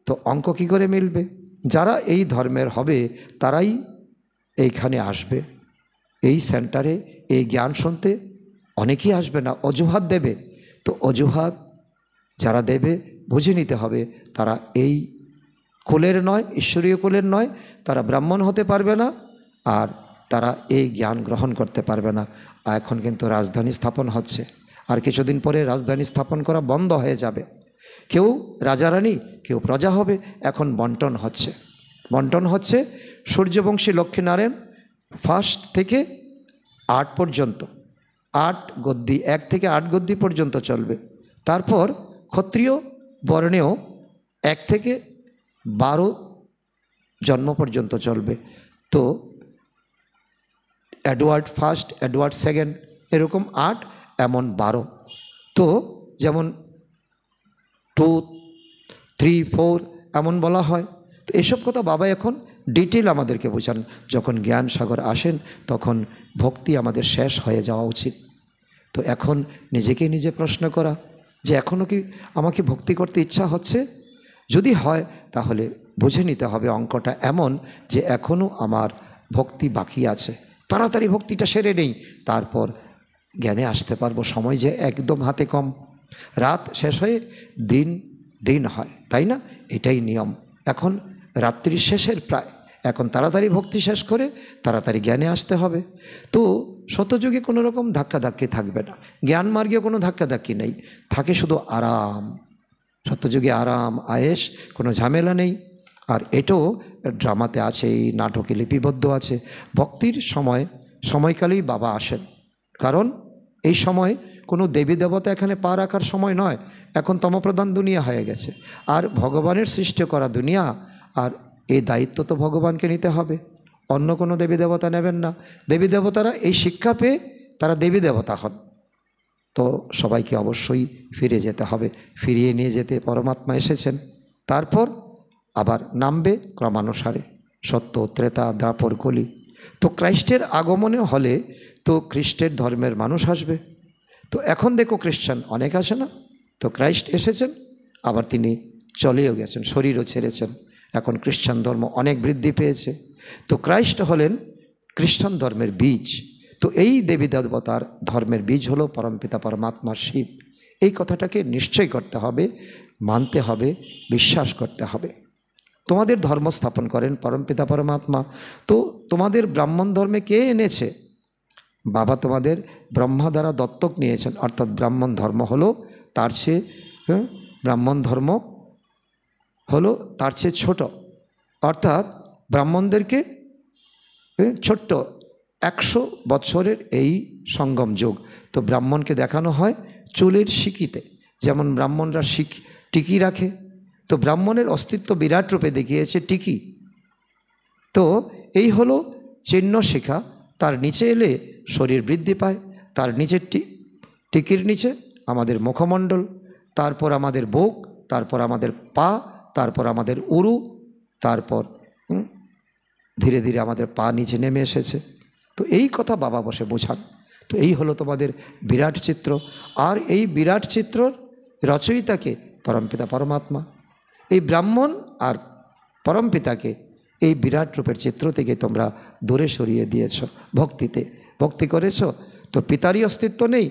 তো অঙ্ক কী করে মিলবে? যারা এই ধর্মের হবে তারাই এইখানে আসবে, এই সেন্টারে এই জ্ঞান শুনতে অনেকেই আসবে না, অজুহাত দেবে। তো অজুহাত যারা দেবে বুঝে নিতে হবে তারা এই কুলের নয়, ঈশ্বরীয় কুলের নয়, তারা ব্রাহ্মণ হতে পারবে না, আর তারা এই জ্ঞান গ্রহণ করতে পারবে না। এখন কিন্তু রাজধানী স্থাপন হচ্ছে, আর কিছুদিন পরে রাজধানী স্থাপন করা বন্ধ হয়ে যাবে। কেউ রাজারানী, কেউ প্রজা হবে। এখন বন্টন হচ্ছে, বন্টন হচ্ছে। সূর্যবংশী লক্ষ্মীনারায়ণ 1 থেকে 8 পর্যন্ত, 8 গদ্দি, 1 থেকে 8 গদ্দি পর্যন্ত চলবে। তারপর ক্ষত্রিয় বর্ণেও 1 থেকে 12 জন্ম পর্যন্ত চলবে। তো এডওয়ার্ড ফার্স্ট, এডওয়ার্ড সেকেন্ড, এরকম 8, এমন 12। তো যেমন 2, 3, 4 এমন বলা হয়। তো এসব কথা বাবা এখন ডিটেল আমাদেরকে বোঝান। যখন জ্ঞান সাগর আসেন তখন ভক্তি আমাদের শেষ হয়ে যাওয়া উচিত। তো এখন নিজেকে নিজে প্রশ্ন করা যে এখনও কি আমাকে ভক্তি করতে ইচ্ছা হচ্ছে? যদি হয় তাহলে বুঝে নিতে হবে অঙ্কটা এমন যে এখনও আমার ভক্তি বাকি আছে, তাড়াতাড়ি ভক্তিটা সেরে নেই, তারপর জ্ঞানে আসতে পারবো। সময় যে একদম হাতে কম, রাত শেষ হয়ে দিন দিন হয়, তাই না? এটাই নিয়ম। এখন রাত্রি শেষের প্রায়, এখন তাড়াতাড়ি ভক্তি শেষ করে তাড়াতাড়ি জ্ঞানে আসতে হবে। তো শতযুগে কোনো রকম ধাক্কাধাক্কি থাকবে না, জ্ঞান মার্গে কোনো ধাক্কাধাক্কি নেই, থাকে শুধু আরাম। সত্যযুগে আরাম আয়েশ, কোনো ঝামেলা নেই। আর এটাও ড্রামাতে আছে, এই নাটকে লিপিবদ্ধ আছে। ভক্তির সময়কালেই বাবা আসেন, কারণ এই সময় কোনো দেবী দেবতা এখানে পা রাখার সময় নয়। এখন তমপ্রধান দুনিয়া হয়ে গেছে, আর ভগবানের সৃষ্টি করা দুনিয়া, আর এই দায়িত্ব তো ভগবানকে নিতে হবে, অন্য কোনো দেবী দেবতা নেবেন না। দেবী দেবতারা এই শিক্ষা পেয়ে তারা দেবী দেবতা হন। তো সবাইকে অবশ্যই ফিরে যেতে হবে, ফিরিয়ে নিয়ে যেতে পরমাত্মা এসেছেন। তারপর আবার নামবে ক্রমানুসারে সত্য, ত্রেতা, দ্বাপর, কলি। তো খ্রাইস্টের আগমনে হলে তো খ্রিস্টের ধর্মের মানুষ আসবে। তো এখন দেখো খ্রিস্টান অনেক আসে না, তো খ্রাইস্ট এসেছেন, আবার তিনি চলেও গেছেন, শরীরও ছেড়েছেন। এখন খ্রিস্টান ধর্ম অনেক বৃদ্ধি পেয়েছে। তো খ্রাইস্ট হলেন খ্রিস্টান ধর্মের বীজ। তো এই দেবী দেবতার ধর্মের বীজ হলো পরমপিতা পরমাত্মা শিব। এই কথাটাকে নিশ্চয় করতে হবে, মানতে হবে, বিশ্বাস করতে হবে। তোমাদের ধর্ম স্থাপন করেন পরমপিতা পরমাত্মা। তো তোমাদের ব্রাহ্মণ ধর্মে কে এনেছে? বাবা তোমাদের ব্রহ্মা দ্বারা দত্তক নিয়েছেন, অর্থাৎ ব্রাহ্মণ ধর্ম হলো তার চেয়ে ব্রাহ্মণ ধর্ম হলো তার চেয়ে ছোট, অর্থাৎ ব্রাহ্মণদেরকে ছোট্ট 100 বছরের এই সঙ্গম যুগ। তো ব্রাহ্মণকে দেখানো হয় চুলের শিকিতে, যেমন ব্রাহ্মণরা টিকি রাখে, তো ব্রাহ্মণের অস্তিত্ব বিরাট রূপে দেখিয়েছে টিকি। তো এই হলো চিহ্ন শিখা। তার নিচে এলে শরীর বৃদ্ধি পায়, তার নিচের টিকির নিচে আমাদের মুখমণ্ডল, তারপর আমাদের বুক, তারপর আমাদের পা, তারপর আমাদের উরু, তারপর ধীরে ধীরে আমাদের পা নিচে নেমে এসেছে। তো এই কথা বাবা বসে বোঝান। তো এই হলো তোমাদের বিরাট চিত্র। আর এই বিরাট চিত্রর রচয়িতাকে পরমপিতা পরমাত্মা। এই ব্রাহ্মণ আর পরমপিতাকে এই বিরাট রূপের চিত্র থেকে তোমরা দূরে সরিয়ে দিয়েছ। ভক্তি করেছ, তো পিতারই অস্তিত্ব নেই,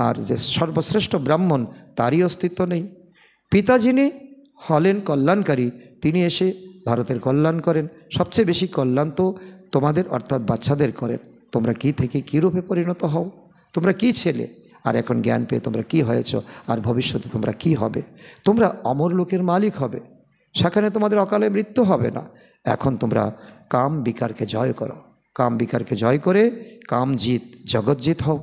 আর যে সর্বশ্রেষ্ঠ ব্রাহ্মণ তারই অস্তিত্ব নেই। পিতা যিনি হলেন কল্যাণকারী, তিনি এসে ভারতের কল্যাণ করেন। সবচেয়ে বেশি কল্যাণ তো তোমাদের অর্থাৎ বাচ্চাদের করেন। তোমরা কি থেকে কী রূপে পরিণত হও, তোমরা কি ছেলে, আর এখন জ্ঞান পেয়ে তোমরা কি হয়েছ, আর ভবিষ্যতে তোমরা কি হবে। তোমরা অমর লোকের মালিক হবে, সেখানে তোমাদের অকালে মৃত্যু হবে না। এখন তোমরা কাম বিকারকে জয় করো, কাম বিকারকে জয় করে কামজিৎ জগৎজিৎ হও।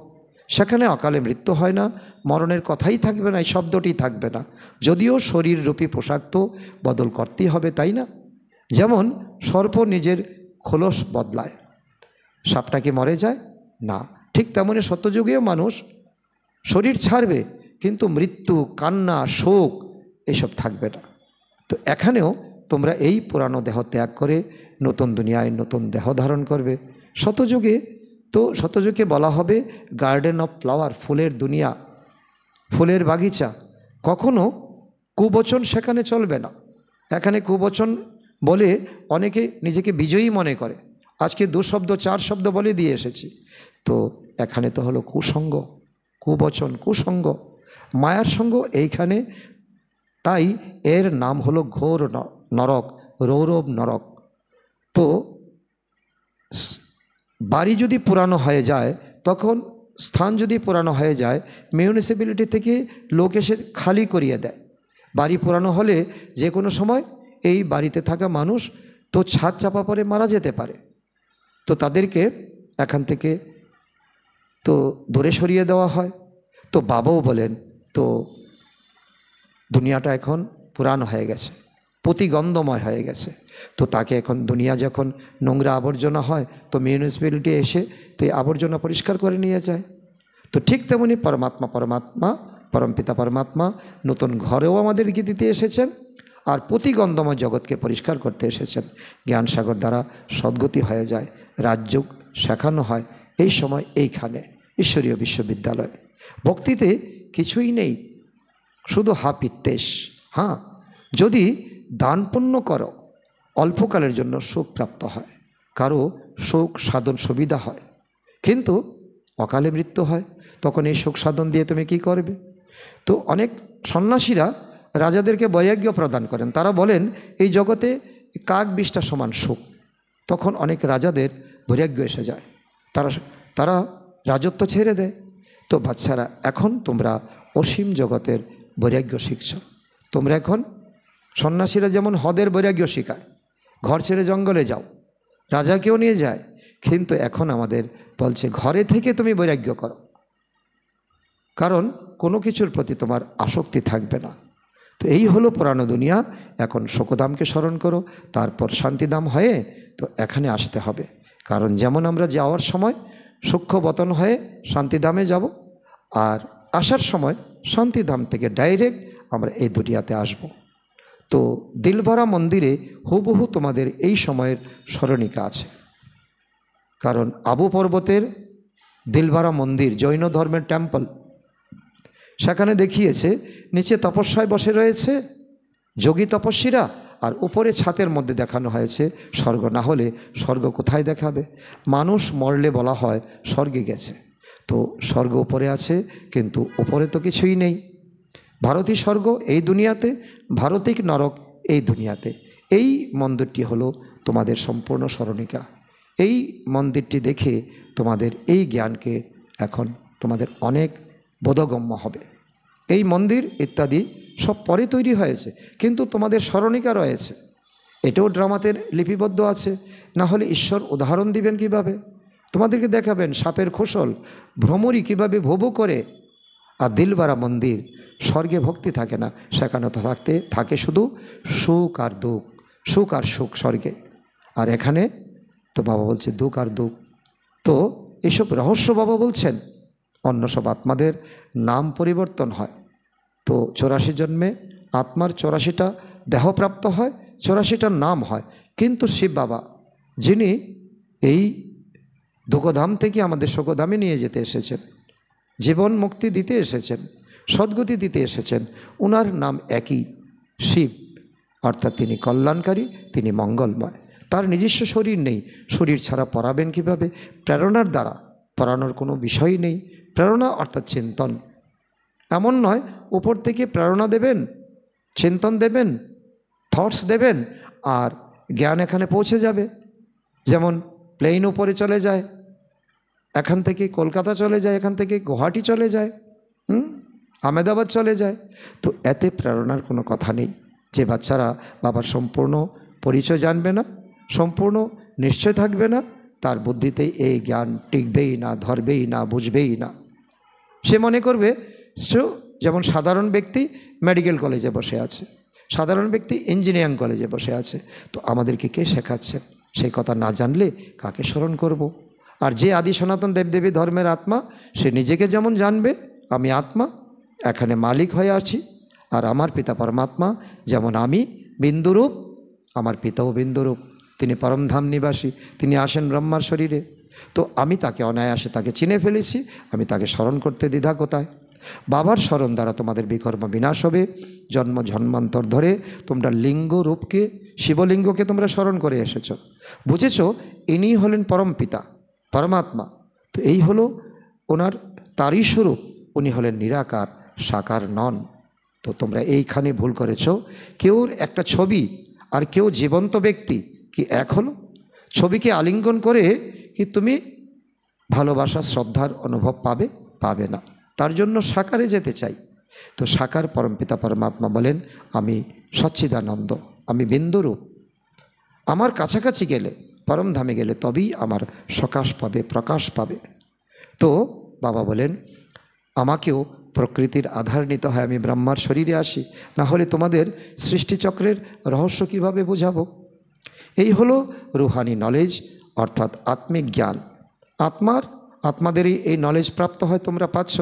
সেখানে অকালে মৃত্যু হয় না, মরণের কথাই থাকবে না, এই শব্দটি থাকবে না। যদিও শরীররূপী পোশাক তো বদল করতেই হবে, তাই না? যেমন সর্প নিজের খোলস বদলায়, সাপটা কি মরে যায় না? ঠিক তেমনি সত্যযুগেও মানুষ শরীর ছাড়বে, কিন্তু মৃত্যু, কান্না, শোক এসব থাকবে না। তো এখানেও তোমরা এই পুরানো দেহ ত্যাগ করে নতুন দুনিয়ায় নতুন দেহ ধারণ করবে। শতযুগে বলা হবে গার্ডেন অফ ফ্লাওয়ার, ফুলের দুনিয়া, ফুলের বাগিচা। কখনো কুবচন সেখানে চলবে না। এখানে কুবচন বলে অনেকে নিজেকে বিজয়ী মনে করে, আজকে 2 শব্দ 4 শব্দ বলে দিয়ে এসেছি। তো এখানে তো হলো কুসঙ্গ, কুবচন, কুসঙ্গ, মায়ার সঙ্গ এইখানে। তাই এর নাম হলো ঘোর নরক, রৌরব নরক। তো বাড়ি যদি পুরানো হয়ে যায়, তখন স্থান যদি পুরানো হয়ে যায়, মিউনিসিপ্যালিটি থেকে লোক এসে খালি করিয়ে দেয়। বাড়ি পুরানো হলে যে কোনো সময় এই বাড়িতে থাকা মানুষ তো ছাদ চাপা পড়ে মারা যেতে পারে, তো তাদেরকে এখান থেকে তো দূরে সরিয়ে দেওয়া হয়। তো বাবাও বলেন, তো দুনিয়াটা এখন পুরানো হয়ে গেছে, প্রতিগন্ধময় হয়ে গেছে। তো তাকে এখন দুনিয়া যখন নোংরা আবর্জনা হয়, তো মিউনিসিপ্যালিটি এসে তো এই আবর্জনা পরিষ্কার করে নিয়ে যায়। তো ঠিক তেমনি পরমাত্মা পরমপিতা পরমাত্মা নতুন ঘরেও আমাদেরকে দিতে এসেছেন, আর প্রতিগন্ধময় জগৎকে পরিষ্কার করতে এসেছেন। জ্ঞানসাগর দ্বারা সদ্গতি হয়ে যায়, রাজযোগ শেখানো হয় এই সময় এইখানে ঈশ্বরীয় বিশ্ববিদ্যালয়। ভক্তিতে কিছুই নেই, শুধু হাপিত্তেশ। হ্যাঁ, যদি দান পুণ্য করো অল্পকালের জন্য সুখ প্রাপ্ত হয়, কারো সুখ সাধন সুবিধা হয়, কিন্তু অকালে মৃত্যু হয়, তখন এই সুখ সাধন দিয়ে তুমি কি করবে? তো অনেক সন্ন্যাসীরা রাজাদেরকে বৈরাগ্য প্রদান করেন। তারা বলেন এই জগতে কাক বিষ্ঠা সমান সুখ। তখন অনেক রাজাদের বৈরাগ্য এসে যায়, তারা রাজত্ব ছেড়ে দেয়। তো বাচ্চারা, এখন তোমরা অসীম জগতের বৈরাগ্য শিখছ। তোমরা এখন সন্ন্যাসীরা যেমন হদের বৈরাগ্য শিখায়, ঘর ছেড়ে জঙ্গলে যাও, রাজাকেও নিয়ে যায়, কিন্তু এখন আমাদের বলছে ঘরে থেকে তুমি বৈরাগ্য করো, কারণ কোনো কিছুর প্রতি তোমার আসক্তি থাকবে না। তো এই হলো পুরানো দুনিয়া। এখন শোকধামকে স্মরণ করো, তারপর শান্তিধাম হয়ে তো এখানে আসতে হবে। কারণ যেমন আমরা যাওয়ার সময় সূক্ষ্ম বতন হয়ে শান্তিধামে যাব, আর আসার সময় শান্তিধাম থেকে ডাইরেক্ট আমরা এই দুনিয়াতে আসব। তো দিলভরা মন্দিরে হুবহু তোমাদের এই সময়ের স্মরণিকা আছে। কারণ আবু পর্বতের দিলভরা মন্দির জৈন ধর্মের টেম্পল, সেখানে দেখিয়েছে নিচে তপস্যায় বসে রয়েছে যোগী তপস্বীরা, আর উপরে ছাতের মধ্যে দেখানো হয়েছে স্বর্গ। না হলে স্বর্গ কোথায় দেখাবে? মানুষ মরলে বলা হয় স্বর্গে গেছে, তো স্বর্গ উপরে আছে, কিন্তু উপরে তো কিছুই নেই। ভারতী স্বর্গ এই দুনিয়াতে, ভারতিক নরক এই দুনিয়াতে। এই মন্দিরটি হলো তোমাদের সম্পূর্ণ স্মরণিকা। এই মন্দিরটি দেখে তোমাদের এই জ্ঞানকে এখন তোমাদের অনেক বোধগম্য হবে। এই মন্দির ইত্যাদি সব পরে তৈরি হয়েছে, কিন্তু তোমাদের স্মরণিকা রয়েছে। এটাও ড্রামাতে লিপিবদ্ধ আছে, না হলে ঈশ্বর উদাহরণ দিবেন কিভাবে? তোমাদেরকে দেখাবেন সাপের খোসল ভ্রমরই কিভাবে ভোবো করে। আর দিলবারা মন্দির, স্বর্গে ভক্তি থাকে না, সেখানে থাকে শুধু সুখ আর দুঃখ, সুখ আর সুখ স্বর্গে। আর এখানে তো বাবা বলছে দুঃখ আর দুঃখ। তো এসব রহস্য বাবা বলছেন। অন্য সব আত্মাদের নাম পরিবর্তন হয়। তো 84 জন্মে আত্মার 84টা দেহপ্রাপ্ত হয়, 84টা নাম হয়। কিন্তু শিব বাবা, যিনি এই দুঃখধাম থেকে আমাদের সুখধামে নিয়ে যেতে এসেছেন, জীবন মুক্তি দিতে এসেছেন, সদ্গতি দিতে এসেছেন, ওনার নাম একই, শিব। অর্থাৎ তিনি কল্যাণকারী, তিনি মঙ্গলময়। তার নিজস্ব শরীর নেই, শরীর ছাড়া পড়াবেন কিভাবে? প্রেরণার দ্বারা। পড়ানোর কোনো বিষয় নেই। প্রেরণা অর্থাৎ চিন্তন। এমন নয় উপর থেকে প্রেরণা দেবেন, চিন্তন দেবেন, থটস দেবেন, আর জ্ঞান এখানে পৌঁছে যাবে। যেমন প্লেন উপরে চলে যায়, এখান থেকে কলকাতা চলে যায়, এখান থেকে গুয়াহাটি চলে যায়, আহমেদাবাদ চলে যায়। তো এতে প্রেরণার কোনো কথা নেই। যে বাচ্চারা বাবার সম্পূর্ণ পরিচয় জানবে না, সম্পূর্ণ নিশ্চয় থাকবে না, তার বুদ্ধিতে এই জ্ঞান টিকবেই না, ধরবেই না, বুঝবেই না। সে মনে করবে যেমন সাধারণ ব্যক্তি মেডিকেল কলেজে বসে আছে, সাধারণ ব্যক্তি ইঞ্জিনিয়ারিং কলেজে বসে আছে। তো আমাদেরকে কে শেখাচ্ছেন? সেই কথা না জানলে কাকে স্মরণ করব? আর যে আদি সনাতন দেবদেবী ধর্মের আত্মা, সে নিজেকে যেমন জানবে আমি আত্মা, এখানে মালিক হয়ে আছি, আর আমার পিতা পরমাত্মা যেমন আমি বিন্দুরূপ, আমার পিতাও বিন্দুরূপ। তিনি পরমধাম নিবাসী, তিনি আসেন ব্রহ্মার শরীরে। তো আমি তাকে অনায়াসে তাকে চিনে ফেলেছি, আমি তাকে স্মরণ করতে দ্বিধা কোথায়? বাবার স্মরণ দ্বারা তোমাদের বিকর্ম বিনাশ হবে। জন্ম জন্মান্তর ধরে তোমরা লিঙ্গ রূপকে, শিবলিঙ্গকে তোমরা স্মরণ করে এসেছ, বুঝেছ ইনি হলেন পরম পিতা পরমাত্মা। তো এই হলো ওনার তারই স্বরূপ, উনি হলেন নিরাকার, সাকার নন। তো তোমরা এইখানে ভুল করেছ। কেউ একটা ছবি আর কেউ জীবন্ত ব্যক্তি কি এক হলো? ছবিকে আলিঙ্গন করে কি তুমি ভালোবাসা শ্রদ্ধার অনুভব পাবে? পাবে না। তার জন্য সাকারে যেতে চাই। তো সাকার পরমপিতা পরমাত্মা বলেন আমি সচ্চিদানন্দ, আমি বিন্দুরূপ। আমার কাছাকাছি গেলে, পরমধামে গেলে তবেই আমার সকাশ পাবে, প্রকাশ পাবে। তো বাবা বলেন আমাকেও প্রকৃতির আধার নিতে হয়, আমি ব্রহ্মার শরীরে আসি, না হলে তোমাদের সৃষ্টিচক্রের রহস্য কিভাবে বোঝাবো? এই হলো রুহানি নলেজ, অর্থাৎ আত্মিক জ্ঞান। আত্মাদেরই এই নলেজ প্রাপ্ত হয়, তোমরা পাচ্ছ।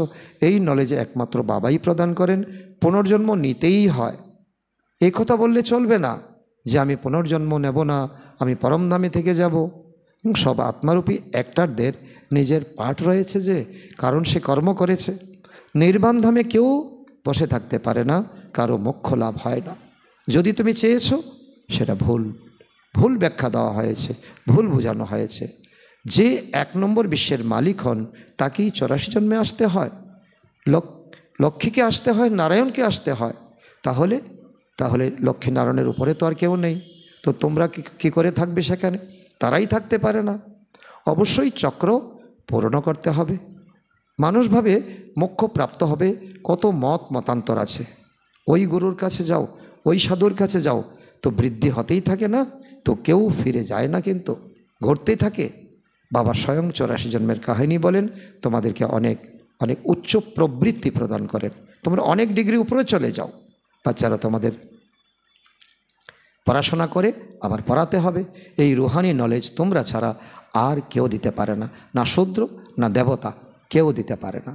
এই নলেজে একমাত্র বাবাই প্রদান করেন। পুনর্জন্ম নিতেই হয়। এই কথা বললে চলবে না যে আমি পুনর্জন্ম নেব না, আমি পরমধামে থেকে যাব। সব আত্মারূপী একটারদের নিজের পাঠ রয়েছে, যে কারণ সে কর্ম করেছে। নির্বাণধামে কেউ বসে থাকতে পারে না, কারো মোক্ষ লাভ হয় না। যদি তুমি চেয়েছো, সেটা ভুল ব্যাখ্যা দেওয়া হয়েছে, ভুল বোঝানো হয়েছে। যে 1 নম্বর বিশ্বের মালিক হন তাকেই 84 জন্মে আসতে হয়, লক্ষ্মীকে আসতে হয়, নারায়ণকে আসতে হয়। তাহলে লক্ষ্মী নারায়ণের উপরে তো আর কেউ নেই। তো তোমরা কি করে থাকবে সেখানে? তারাই থাকতে পারে না। অবশ্যই চক্র পূর্ণ করতে হবে। মানুষ ভাবে মোক্ষ প্রাপ্ত হবে, কত মতান্তর আছে। ওই গুরুর কাছে যাও, ওই সাধুর কাছে যাও, তো বৃদ্ধি হতেই থাকে না, তো কেউ ফিরে যায় না, কিন্তু ঘটতেই থাকে। বাবা স্বয়ং 84 জন্মের কাহিনী বলেন, তোমাদেরকে অনেক অনেক উচ্চ প্রবৃত্তি প্রদান করেন। তোমরা অনেক ডিগ্রি উপরে চলে যাও। বাচ্চারা তোমাদের পড়াশোনা করে আবার পড়াতে হবে। এই রুহানি নলেজ তোমরা ছাড়া আর কেউ দিতে পারে না, না শূদ্র না দেবতা, কেউ দিতে পারে না।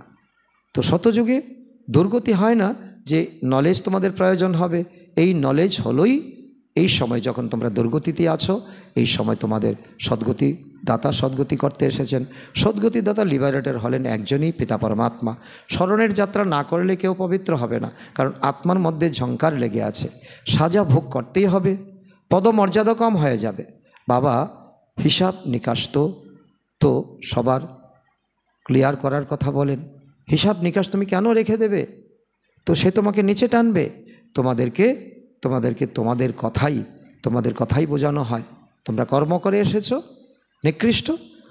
তো শতযুগে দুর্গতি হয় না যে নলেজ তোমাদের প্রয়োজন হবে। এই নলেজ হলোই এই সময় যখন তোমরা দুর্গতিতে আছো, এই সময় তোমাদের সদ্গতি দাতা সদ্গতি করতে এসেছেন। সদ্গতি দাতা লিবারেটর হলেন একজনই, পিতা পরমাত্মা। স্মরণের যাত্রা না করলে কেউ পবিত্র হবে না, কারণ আত্মার মধ্যে ঝংকার লেগে আছে। সাজা ভোগ করতেই হবে। পদমর্যাদা কম হয়ে যাবে। বাবা হিসাব নিকাশ তো সবার ক্লিয়ার করার কথা বলেন। হিসাব নিকাশ তুমি কেন রেখে দেবে? তো সে তোমাকে নিচে টানবে। তোমাদেরকে তোমাদের কথাই বোঝানো হয়। তোমরা কর্ম করে এসেছো নিকৃষ্ট,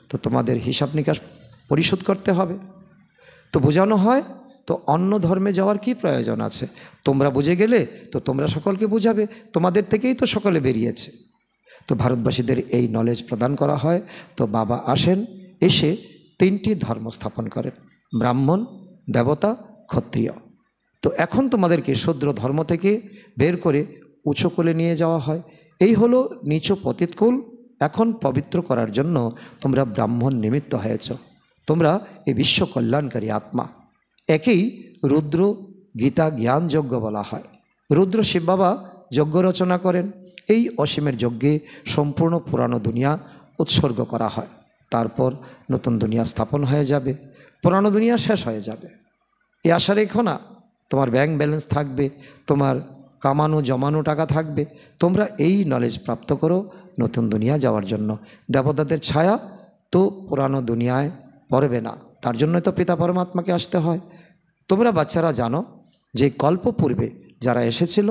তো তোমাদের হিসাব নিকাশ পরিশোধ করতে হবে। তো বোঝানো হয়, তো অন্য ধর্মে যাওয়ার কি প্রয়োজন আছে? তোমরা বুঝে গেলে তো তোমরা সকলকে বুঝাবে, তোমাদের থেকেই তো সকলে বেরিয়েছে। তো ভারতবাসীদের এই নলেজ প্রদান করা হয়। তো বাবা আসেন, এসে 3টি ধর্ম স্থাপন করেন, ব্রাহ্মণ, দেবতা, ক্ষত্রিয়। তো এখন তোমাদেরকে শূদ্র ধর্ম থেকে বের করে উঁচু কোলে নিয়ে যাওয়া হয়। এই হলো নিচু পতিতকুল এখন পবিত্র করার জন্য তোমরা ব্রাহ্মণ নিমিত্ত হয়েছ। তোমরা এই বিশ্ব কল্যাণকারী আত্মা। একেই রুদ্র গীতা জ্ঞান যজ্ঞ বলা হয়। রুদ্র শিব বাবা যজ্ঞ রচনা করেন। এই অসীমের যজ্ঞে সম্পূর্ণ পুরানো দুনিয়া উৎসর্গ করা হয়। তারপর নতুন দুনিয়া স্থাপন হয়ে যাবে, পুরানো দুনিয়া শেষ হয়ে যাবে। এই আশা রেখো না তোমার ব্যাংক ব্যালেন্স থাকবে, তোমার কামানো জমানো টাকা থাকবে। তোমরা এই নলেজ প্রাপ্ত করো নতুন দুনিয়া যাওয়ার জন্য। দেবতাদের ছায়া তো পুরানো দুনিয়ায় পড়বে না, তার জন্যই তো পিতা পরমাত্মাকে আসতে হয়। তোমরা বাচ্চারা জানো যে কল্প পূর্বে যারা এসেছিল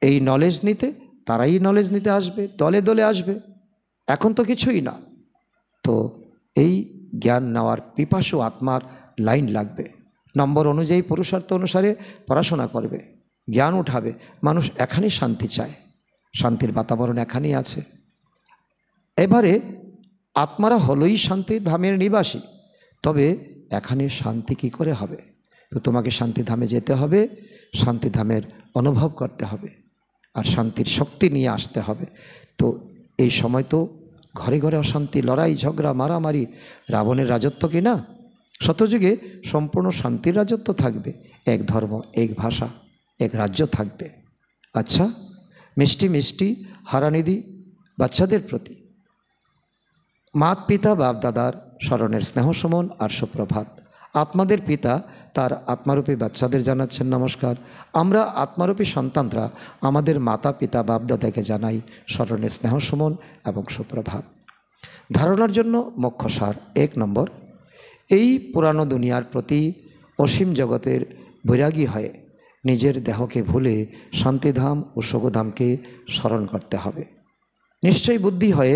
এই নলেজ নিতে, তারাই নলেজ নিতে আসবে, দলে দলে আসবে। এখন তো কিছুই না। তো এই জ্ঞান নেওয়ার পিপাসু আত্মার লাইন লাগবে। নম্বর অনুযায়ী পুরুষার্থ অনুসারে পড়াশোনা করবে, জ্ঞান উঠাবে। মানুষ এখানেই শান্তি চায়, শান্তির বাতাবরণ এখানেই আছে। এবারে আত্মারা হলোই শান্তি ধামের নিবাসী, তবে এখানে শান্তি কি করে হবে? তো তোমাকে শান্তিধামে যেতে হবে, শান্তিধামের অনুভব করতে হবে, আর শান্তির শক্তি নিয়ে আসতে হবে। তো এই সময় তো ঘরে ঘরে অশান্তি, লড়াই ঝগড়া মারামারি, রাবণের রাজত্ব কি না? সত্যযুগে সম্পূর্ণ শান্তির রাজত্ব থাকবে। এক ধর্ম, এক ভাষা, এক রাজ্য থাকবে। আচ্ছা, মিষ্টি মিষ্টি হারানিধি বাচ্চাদের প্রতি মাত পিতা বাপ দাদার স্মরণের স্নেহ সমন আর সুপ্রভাত। আত্মাদের পিতা তার আত্মারূপী বাচ্চাদের জানাচ্ছেন নমস্কার। আমরা আত্মারূপী সন্তানরা আমাদের মাতা পিতা বাপ দাদাকে জানাই স্মরণের স্নেহ সমন এবং সুপ্রভাত। ধারণার জন্য মুখ্য সার 1 নম্বর, এই পুরানো দুনিয়ার প্রতি অসীম জগতের বৈরাগী হয়ে নিজের দেহকে ভুলে শান্তিধাম ও সুখধামকে স্মরণ করতে হবে। নিশ্চয়ই বুদ্ধি হয়ে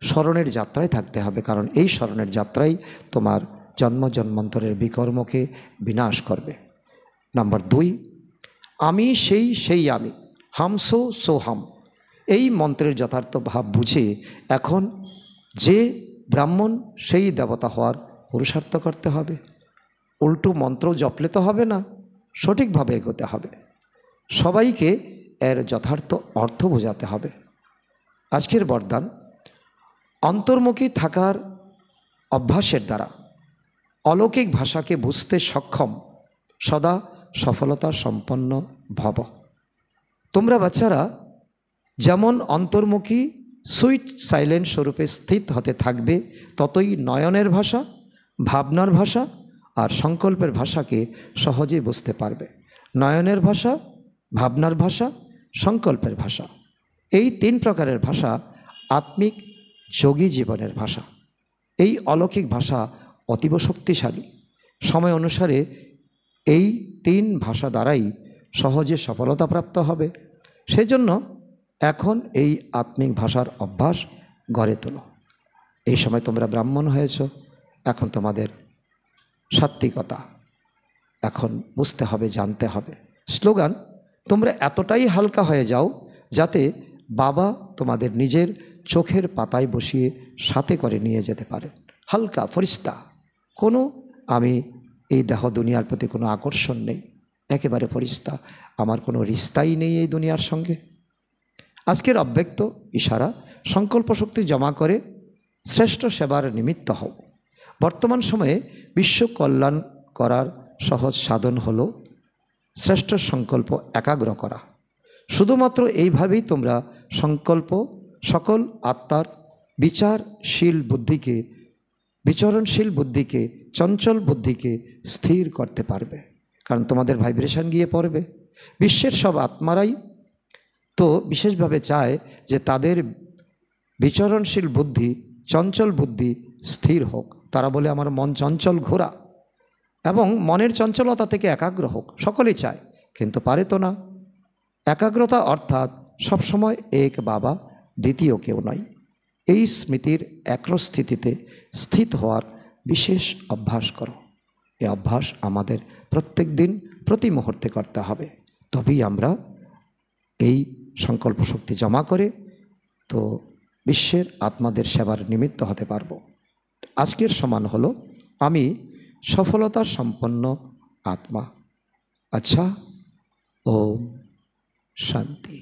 স্মরণের যাত্রায় থাকতে হবে, কারণ এই স্মরণের যাত্রাই তোমার জন্ম জন্মান্তরের বিকর্মকে বিনাশ করবে। নাম্বার 2, আমি সেই আমি, হাম সো হাম। এই মন্ত্রের যথার্থ ভাব বুঝে এখন যে ব্রাহ্মণ সেই দেবতা হওয়ার পুরুষার্থ করতে হবে। উল্টো মন্ত্র জপলে তো হবে না, সঠিকভাবে এগোতে হবে। সবাইকে এর যথার্থ অর্থ বোঝাতে হবে। আজকের বরদান, অন্তর্মুখী থাকার অভ্যাসের দ্বারা অলৌকিক ভাষাকে বুঝতে সক্ষম সদা সফলতা সম্পন্ন ভব। তোমরা বাচ্চারা যেমন অন্তর্মুখী সুইট সাইলেন্ট স্বরূপে স্থিত হতে থাকবে, ততই নয়নের ভাষা, ভাবনার ভাষা আর সংকল্পের ভাষাকে সহজেই বুঝতে পারবে। নয়নের ভাষা, ভাবনার ভাষা, সংকল্পের ভাষা, এই 3 প্রকারের ভাষা আত্মিক যোগী জীবনের ভাষা। এই অলৌকিক ভাষা অতীব শক্তিশালী। সময় অনুসারে এই 3 ভাষা দ্বারাই সহজে সফলতা প্রাপ্ত হবে। সেজন্য এখন এই আত্মিক ভাষার অভ্যাস গড়ে তোলো। এই সময় তোমরা ব্রাহ্মণ হয়েছ, এখন তোমাদের সাত্ত্বিকতা এখন বুঝতে হবে, জানতে হবে। স্লোগান, তোমরা এতটাই হালকা হয়ে যাও যাতে বাবা তোমাদের নিজের চোখের পাতায় বসিয়ে সাথে করে নিয়ে যেতে পারেন। হালকা ফরিস্তা, কোনো আমি এই দেহ দুনিয়ার প্রতি কোনো আকর্ষণ নেই, একেবারে ফরিস্তা, আমার কোনো রিস্তাই নেই এই দুনিয়ার সঙ্গে। আজকের অব্যক্ত ইশারা সংকল্প শক্তি জমা করে শ্রেষ্ঠ সেবার নিমিত্ত হও। বর্তমান সময়ে বিশ্ব কল্যাণ করার সহজ সাধন হলো শ্রেষ্ঠ সংকল্প একাগ্র করা। শুধুমাত্র এইভাবেই তোমরা সংকল্প সকল আত্মার বিচরণশীল বুদ্ধিকে, চঞ্চল বুদ্ধিকে স্থির করতে পারবে, কারণ তোমাদের ভাইব্রেশন গিয়ে পড়বে। বিশ্বের সব আত্মারাই তো বিশেষভাবে চায় যে তাদের বিচরণশীল বুদ্ধি, চঞ্চল বুদ্ধি স্থির হোক। তারা বলে আমার মন চঞ্চল ঘোরা, এবং মনের চঞ্চলতা থেকে একাগ্র হোক, সকলেই চায়, কিন্তু পারে তো না। একাগ্রতা অর্থাৎ সবসময় এক বাবা, দ্বিতীয় কেউ নয়, এই স্মৃতির একরস্থিতিতে স্থিত হওয়ার বিশেষ অভ্যাস করো। এই অভ্যাস আমাদের প্রত্যেক দিন প্রতি মুহূর্তে করতে হবে, তবেই আমরা এই সংকল্প শক্তি জমা করে তো বিশ্বের আত্মাদের সেবার নিমিত্ত হতে পারব। আজকের সমান হলো আমি সফলতা সম্পন্ন আত্মা। আচ্ছা, ওম শান্তি।